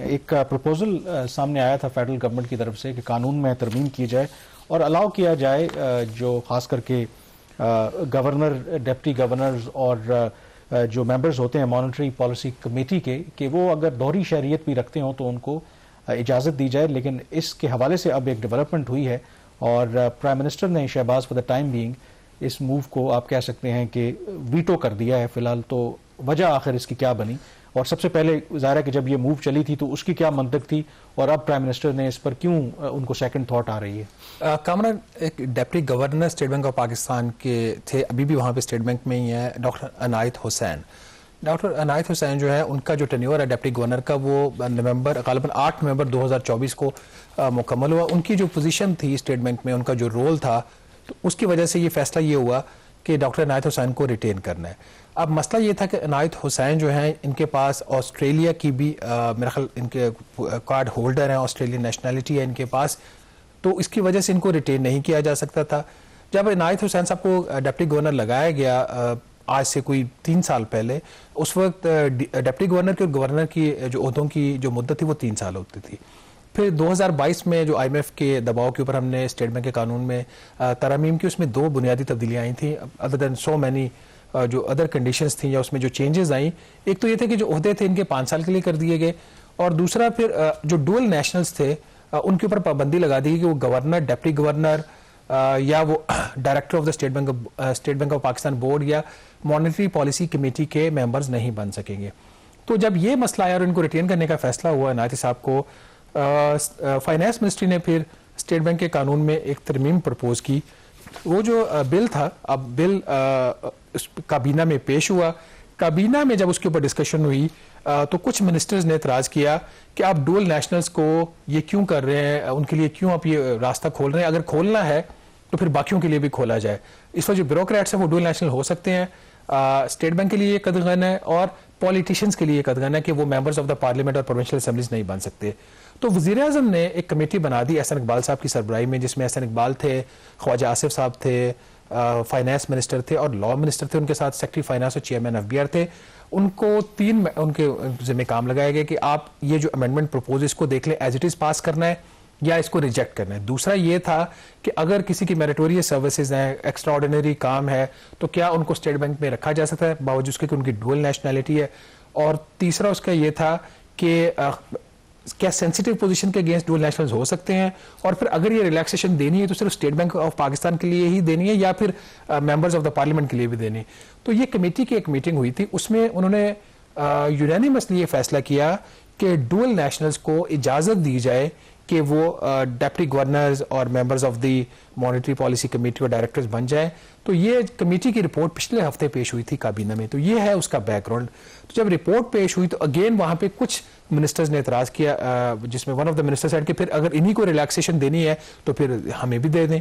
एक प्रपोजल सामने आया था फेडरल गवर्नमेंट की तरफ से कि कानून में तरमीम की जाए और अलाउ किया जाए जो खास करके गवर्नर, डिप्टी गवर्नर्स और जो मेंबर्स होते हैं मॉनेटरी पॉलिसी कमेटी के, कि वो अगर दोहरी शहरियत भी रखते हों तो उनको इजाज़त दी जाए। लेकिन इसके हवाले से अब एक डेवलपमेंट हुई है और प्राइम मिनिस्टर ने Shahbaz for the time being इस मूव को आप कह सकते हैं कि वीटो कर दिया है फिलहाल। तो वजह आखिर इसकी क्या बनी, और सबसे पहले ज़ाहिर है कि जब ये मूव चली थी तो उसकी क्या मंतक थी, और अब प्राइम मिनिस्टर ने इस पर क्यों उनको सेकंड थॉट आ रही है? कामरान, एक deputy governor state bank of Pakistan के थे, अभी भी वहाँ पे स्टेट बैंक में ही है, डॉक्टर अनायत हुसैन। डॉक्टर अनायत हुसैन जो है, उनका जो टेन्योर है डिप्टी गवर्नर का वो गालिबन 8 नवंबर 2024 को मुकम्मल हुआ। उनकी जो पोजीशन थी स्टेट बैंक में, उनका जो रोल था, तो उसकी वजह से ये फैसला ये हुआ कि डॉक्टर अनायत हुसैन को रिटेन करना है। अब मसला ये था कि अनायत हुसैन जो है, इनके पास ऑस्ट्रेलिया की भी मेरा ख्याल इनके कार्ड होल्डर हैं, ऑस्ट्रेलियन नेशनैलिटी है इनके पास, तो इसकी वजह से इनको रिटेन नहीं किया जा सकता था। जब अनायत हुसैन साहब को डिप्टी गवर्नर लगाया गया आज से कोई 3 साल पहले, उस वक्त डिप्टी गवर्नर के और गवर्नर की जो ओहदों की जो मुद्दत थी वो 3 साल होती थी। फिर 2022 में जो IMF के दबाव के ऊपर हमने स्टेट बैंक के कानून में तरमीम की, उसमें 2 बुनियादी तब्दीलियाँ आई थी, अदर देन सो मैनी जो अदर कंडीशंस थी या उसमें जो चेंजेस आई। एक तो ये थे कि जो ओहदे थे इनके 5 साल के लिए कर दिए गए, और दूसरा फिर जो डुअल नेशनल्स थे उनके ऊपर पाबंदी लगा दी कि वो गवर्नर, डिप्टी गवर्नर या वो director of the state bank of Pakistan board या मॉनेटरी पॉलिसी कमेटी के मेंबर्स नहीं बन सकेंगे। तो जब ये मसला आया और इनको रिटेन करने का फैसला हुआ अनायत साहब को, फाइनेंस मिनिस्ट्री ने फिर स्टेट बैंक के कानून में एक तरमीम प्रपोज की। वो जो बिल था, अब बिल काबीना में पेश हुआ। काबीना में जब उसके ऊपर डिस्कशन हुई तो कुछ मिनिस्टर्स ने एतराज़ किया कि आप डुअल नेशनल्स को ये क्यों कर रहे हैं, उनके लिए क्यों आप ये रास्ता खोल रहे हैं, अगर खोलना है तो फिर बाकियों के लिए भी खोला जाए। इस वक्त जो ब्यूरोक्रेट्स हैं वो डुअल नेशनल हो सकते हैं, स्टेट बैंक के लिए ये कदगन है और पॉलिटिशियंस के लिए कदगन है कि वो मेंबर्स ऑफ द पार्लियामेंट और प्रोविंशियल असेंबलीज नहीं बन सकते। तो वज़ीर आज़म ने एक कमेटी बना दी एहसन इकबाल साहब की सरबराही में, जिसमें एहसन इकबाल थे, ख्वाजा आसिफ साहब थे, फाइनेंस मिनिस्टर थे और लॉ मिनिस्टर थे, उनके साथ सेक्रेटरी फाइनेंस और चेयरमैन FBR थे। उनको 3 उनके जिम्मे काम लगाया गया कि आप ये जो अमेंडमेंट प्रपोज इसको देख लें, एज इट इज़ पास करना है या इसको रिजेक्ट करना है। दूसरा ये था कि अगर किसी की मेरिटोरियस सर्विसेज हैं, एक्स्ट्रा ऑर्डिनरी काम है, तो क्या उनको स्टेट बैंक में रखा जा सकता है बावजूद उसके कि उनकी डुअल नेशनैलिटी है। और तीसरा उसका ये था कि क्या सेंसिटिव पोजीशन के अगेंस्ट डुअल नेशनल्स हो सकते हैं, और फिर अगर ये रिलैक्सेशन देनी है तो सिर्फ स्टेट बैंक ऑफ पाकिस्तान के लिए ही देनी है या फिर मेंबर्स ऑफ द पार्लियामेंट के लिए भी देनी है। तो ये कमेटी की एक मीटिंग हुई थी, उसमें उन्होंने यूनानिमसली ये फैसला किया कि डुअल नेशनल्स को इजाज़त दी जाए कि वो डिप्टी गवर्नर्स और members of the monetary policy committee और डायरेक्टर्स बन जाए। तो ये कमेटी की रिपोर्ट पिछले हफ्ते पेश हुई थी काबीना में, तो ये है उसका बैकग्राउंड। तो जब रिपोर्ट पेश हुई तो अगेन वहाँ पे कुछ मिनिस्टर्स ने एतराज़ किया, जिसमें one of the ministers said कि फिर अगर इन्हीं को रिलैक्सेशन देनी है तो फिर हमें भी दे दें।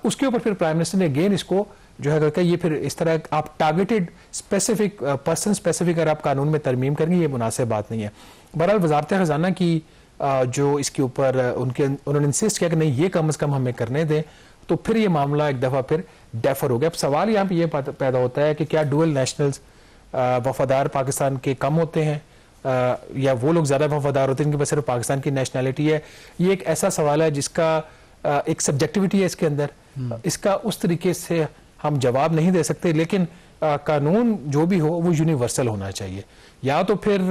उसके ऊपर फिर प्राइम मिनिस्टर ने अगेन इसको जो है करके ये फिर इस तरह आप टारगेटेड स्पेसिफिक पर्सन स्पेसिफिक अगर आप कानून में तरमीम करेंगे, ये मुनासिब बात नहीं है। बहरहाल वजारत खजाना की जो इसके ऊपर उन्होंने इंसिस्ट किया कि नहीं ये कम से कम हमें करने दें, तो फिर ये मामला एक दफ़ा फिर डेफर हो गया। अब सवाल यहाँ पे ये पैदा होता है कि क्या डुअल नेशनल्स वफादार पाकिस्तान के कम होते हैं या वो लोग ज़्यादा वफादार होते हैं जिनके पास सिर्फ पाकिस्तान की नेशनैलिटी है। ये एक ऐसा सवाल है जिसका एक सब्जेक्टिविटी है इसके अंदर, इसका उस तरीके से हम जवाब नहीं दे सकते, लेकिन कानून जो भी हो वो यूनिवर्सल होना चाहिए। या तो फिर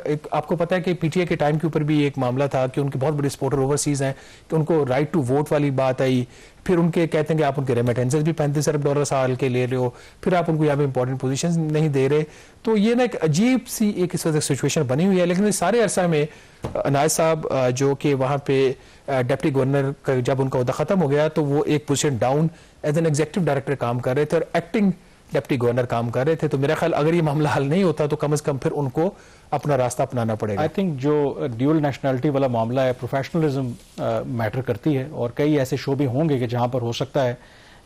एक आपको पता है कि PTA के टाइम के ऊपर भी एक मामला था कि उनके बहुत बड़े सपोर्टर ओवरसीज हैं, कि उनको राइट टू वोट वाली बात आई, फिर उनके कहते हैं कि आप उनके रेमिटेंसेस भी $35 अरब साल के ले रहे हो, फिर आप उनको यहाँ पे इंपॉर्टेंट पोजीशंस नहीं दे रहे। तो ये ना एक अजीब सी एक इस वजह सिचुएशन बनी हुई है। लेकिन इस सारे अरसा में अनायत साहब जो कि वहाँ पे डिप्टी गवर्नर का जब उनका उहदा खत्म हो गया तो वो एक position down as an executive director काम कर रहे थे और एक्टिंग डिप्टी गवर्नर काम कर रहे थे। तो मेरा ख्याल अगर ये मामला हल नहीं होता तो कम से कम फिर उनको अपना रास्ता अपनाना पड़ेगा। आई थिंक जो ड्यूअल नेशनैलिटी वाला मामला है, प्रोफेशनलिज्म मैटर करती है, और कई ऐसे शोबे होंगे कि जहाँ पर हो सकता है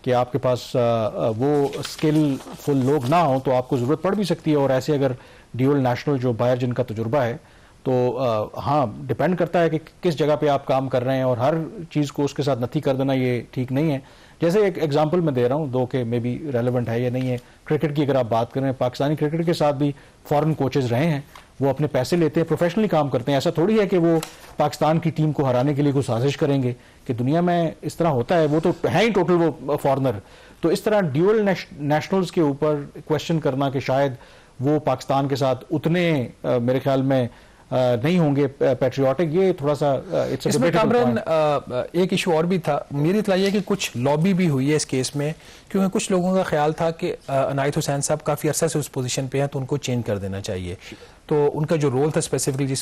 कि आपके पास वो स्किलफुल लोग ना हो तो आपको ज़रूरत पड़ भी सकती है। और ऐसे अगर ड्यूअल नेशनल जो बाहर जिनका तजुर्बा है, तो हाँ डिपेंड करता है कि किस जगह पे आप काम कर रहे हैं, और हर चीज़ को उसके साथ नथी कर देना ये ठीक नहीं है। जैसे एक एग्जांपल मैं दे रहा हूं, दो के मे बी रेलेवेंट है या नहीं है। क्रिकेट की अगर आप बात करें, पाकिस्तानी क्रिकेट के साथ भी फॉरेन कोचेज रहे हैं, वो अपने पैसे लेते हैं, प्रोफेशनली काम करते हैं। ऐसा थोड़ी है कि वो पाकिस्तान की टीम को हराने के लिए कोई साजिश करेंगे, कि दुनिया में इस तरह होता है। वो तो है ही टोटल वो फॉरनर। तो इस तरह ड्यूअल नेशनल्स के ऊपर क्वेश्चन करना कि शायद वो पाकिस्तान के साथ उतने मेरे ख्याल में नहीं होंगे पैट्रियोटिक, ये थोड़ा सा इसमें कामरान एक इशू और भी था। मेरी इत्तला ये है कि कुछ लॉबी भी हुई है इस केस में, क्योंकि कुछ लोगों का ख्याल था कि अनायत हुसैन साहब काफी अरसा से उस पोजीशन पे हैं, तो उनको चेंज कर देना चाहिए। तो उनका जो रोल था स्पेसिफिकली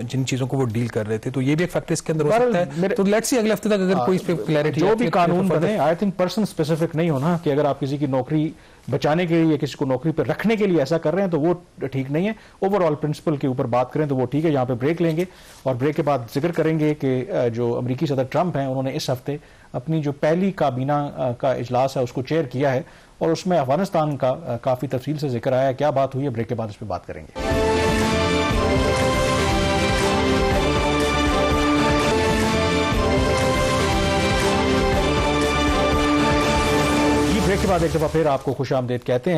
जिन चीजों को वो डील कर रहे थे, तो ये भी एक फैक्टर इसके अंदर हो सकता है। तो लेट्स सी अगले हफ्ते तक अगर कोई इस पे क्लैरिटी, जो भी कानून बने, आई थिंक पर्सन स्पेसिफिक नहीं होना कि अगर आप किसी की नौकरी बचाने के लिए, किसी को नौकरी पर रखने के लिए ऐसा कर रहे हैं तो वो ठीक नहीं है। ओवरऑल प्रिंसिपल के ऊपर बात करें तो वो ठीक है। यहाँ पे ब्रेक लेंगे और ब्रेक के बाद जिक्र करेंगे कि जो अमेरिकी सदर ट्रंप हैं, उन्होंने इस हफ्ते अपनी जो पहली काबीना का इजलास है उसको चेयर किया है, और उसमें अफगानिस्तान का काफी तफसील से जिक्र आया है। क्या बात हुई है, ब्रेक के बाद इस पर बात करेंगे। ब्रेक के बाद एक दफा फिर आपको खुश आमदेद कहते हैं।